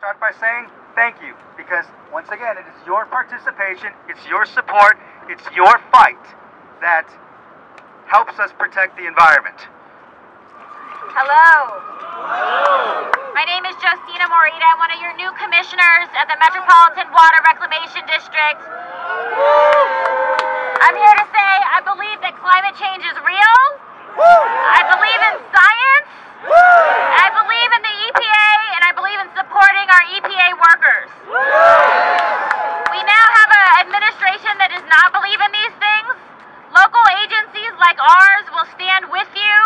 start by saying thank you, because once again, it is your participation, it's your support, it's your fight that helps us protect the environment. Hello. My name is Josina Morita. I'm one of your new commissioners at the Metropolitan Water Reclamation District. I'm here to say I believe that climate change is real. I believe in science. I believe in the EPA, and I believe in supporting our EPA workers. We now have an administration that does not believe in these things. Local agencies like ours will stand with you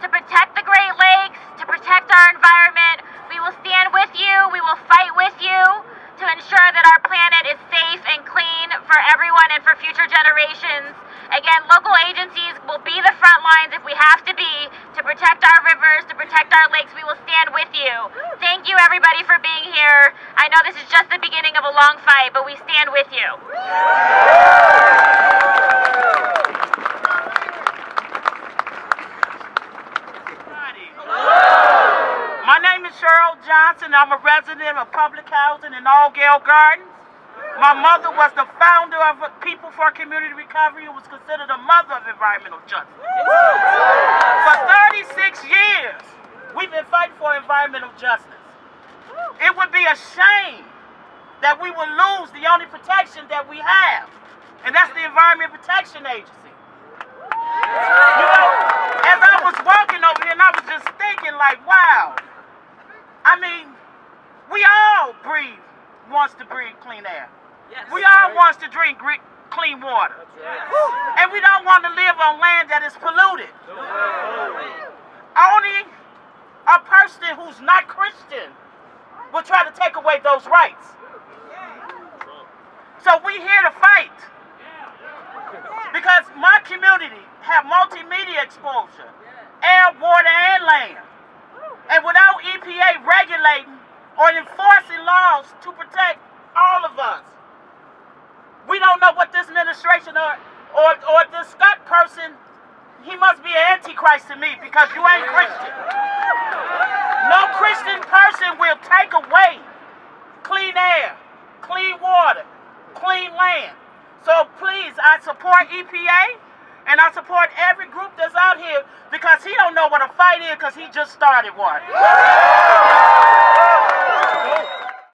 to protect the Great Lakes, to protect our environment. We will stand with you, we will fight with you to ensure that our planet is safe and clean for everyone and for future generations. Again, local agencies will be the front lines if we have to be to protect our rivers, to protect our lakes. We will stand with you. Thank you everybody for being here. I know this is just the beginning of a long fight, but we stand with you. My name is Cheryl Johnson. I'm a resident of public housing in Allgale Gardens. My mother was the founder of People for Community Recovery, who was considered a mother of environmental justice. For 36 years, we've been fighting for environmental justice. It would be a shame that we would lose the only protection that we have, and that's the Environment Protection Agency. You know, as I was walking over here, and I was just thinking like, wow, I mean, we all wants to breathe clean air. Yes. We all wants to drink clean water. Yes. And we don't want to live on land that is polluted. Only a person who's not Christian will try to take away those rights. So we here to fight. Because my community have multimedia exposure, air, water, and land. And without EPA regulating or enforcing laws to protect all of us, we don't know what this administration or this Scott person, he must be an antichrist to me because you ain't Christian. No Christian person will take away clean air, clean water, clean land. So please, I support EPA and I support every group that's out here because he don't know what a fight is because he just started one.